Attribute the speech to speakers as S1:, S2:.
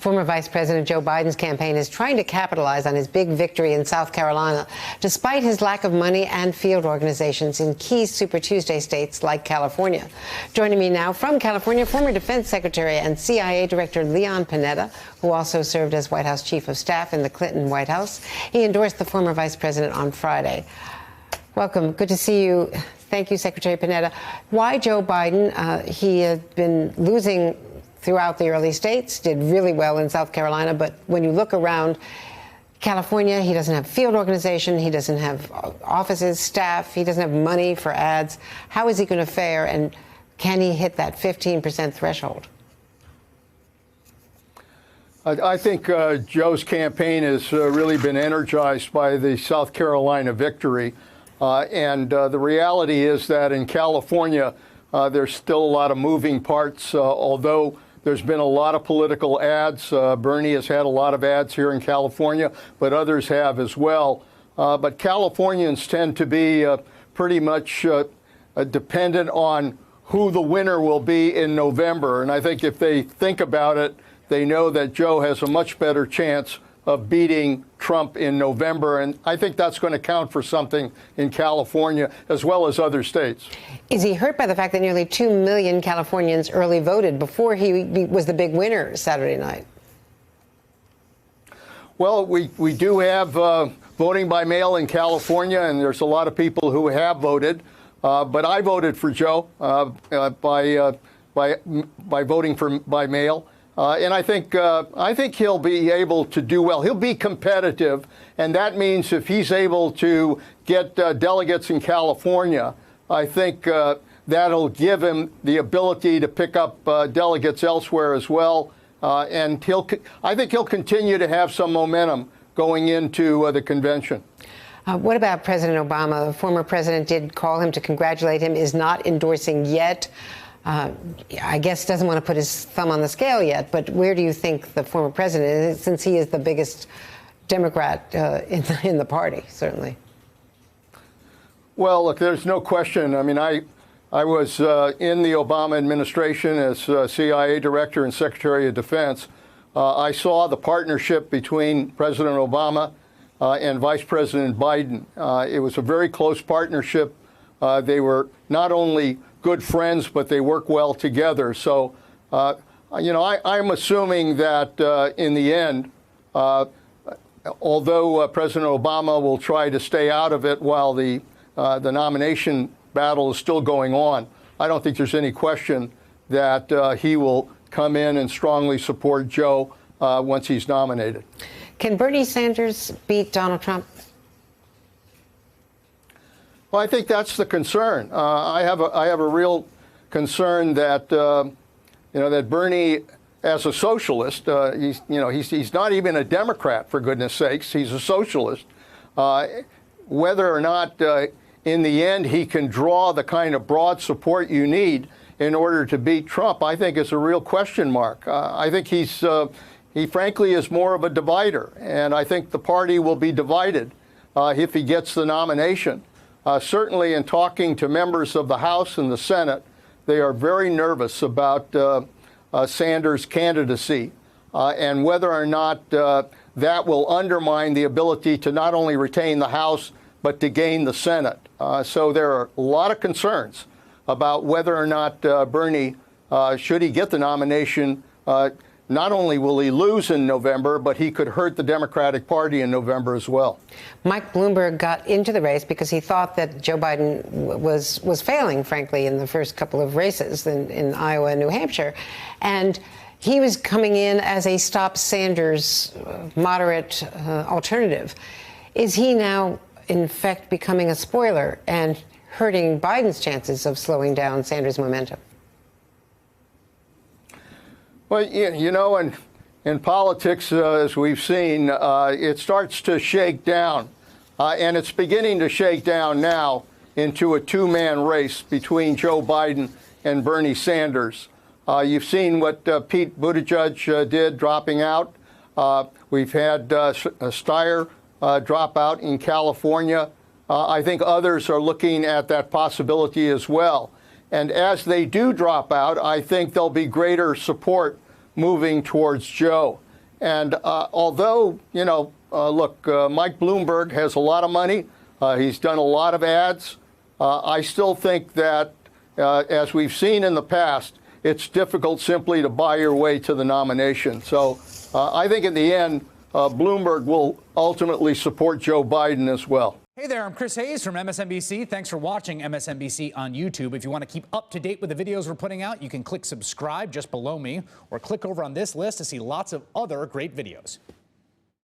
S1: Former Vice President Joe Biden's campaign is trying to capitalize on his big victory in South Carolina, despite his lack of money and field organizations in key Super Tuesday states like California. Joining me now from California, former Defense Secretary and CIA Director Leon Panetta, who also served as White House Chief of Staff in the Clinton White House. He endorsed the former vice president on Friday. Welcome. Good to see you. Thank you, Secretary Panetta. Why Joe Biden? He had been losing throughout the early states, did really well in South Carolina, but when you look around California, he doesn't have field organization, he doesn't have offices, staff, he doesn't have money for ads. How is he going to fare, and can he hit that 15% threshold?
S2: I think Joe's campaign has really been energized by the South Carolina victory. And the reality is that in California, there's still a lot of moving parts, although there's been a lot of political ads. Bernie has had a lot of ads here in California, but others have as well. But Californians tend to be pretty much dependent on who the winner will be in November. And I think if they think about it, they know that Joe has a much better chance of beating Trump in November. And I think that's going to count for something in California as well as other states.
S1: Is he hurt by the fact that nearly 2 million Californians early voted before he was the big winner Saturday night?
S2: Well, we do have voting by mail in California, and there's a lot of people who have voted. But I voted for Joe by voting by mail. And I think he'll be able to do well. He'll be competitive, and that means if he's able to get delegates in California, I think that'll give him the ability to pick up delegates elsewhere as well. And I think he'll continue to have some momentum going into the convention.
S1: What about President Obama? The former president did call him to congratulate him, is not endorsing yet. I guess doesn't want to put his thumb on the scale yet, but where do you think the former president is, since he is the biggest Democrat in the party, certainly?
S2: Well, look, there's no question. I mean, I was in the Obama administration as CIA Director and Secretary of Defense. I saw the partnership between President Obama and Vice President Biden. It was a very close partnership. They were not only good friends, but they work well together. So, I'm assuming that in the end, although President Obama will try to stay out of it while the nomination battle is still going on, I don't think there's any question that he will come in and strongly support Joe once he's nominated.
S1: Can Bernie Sanders beat Donald Trump?
S2: Well, I think that's the concern. I have a real concern that that Bernie, as a socialist, he's not even a Democrat, for goodness sakes. He's a socialist. Whether or not in the end he can draw the kind of broad support you need in order to beat Trump, I think is a real question mark. I think he frankly is more of a divider, and I think the party will be divided if he gets the nomination. Certainly in talking to members of the House and the Senate, they are very nervous about Sanders' candidacy and whether or not that will undermine the ability to not only retain the House, but to gain the Senate. So there are a lot of concerns about whether or not Bernie, should he get the nomination, not only will he lose in November, but he could hurt the Democratic Party in November as well.
S1: Mike Bloomberg got into the race because he thought that Joe Biden was failing, frankly, in the first couple of races in Iowa and New Hampshire. And he was coming in as a stop Sanders moderate alternative. Is he now, in fact, becoming a spoiler and hurting Biden's chances of slowing down Sanders' momentum?
S2: Well, in politics, as we've seen, it starts to shake down. And it's beginning to shake down now into a two-man race between Joe Biden and Bernie Sanders. You've seen what Pete Buttigieg did, dropping out. We've had Steyer drop out in California. I think others are looking at that possibility as well. And as they do drop out, I think there'll be greater support moving towards Joe. And although, look, Mike Bloomberg has a lot of money. He's done a lot of ads. I still think that, as we've seen in the past, it's difficult simply to buy your way to the nomination. So I think in the end, Bloomberg will ultimately support Joe Biden as well.
S3: Hey there, I'm Chris Hayes from MSNBC. Thanks for watching MSNBC on YouTube. If you want to keep up to date with the videos we're putting out, you can click subscribe just below me or click over on this list to see lots of other great videos.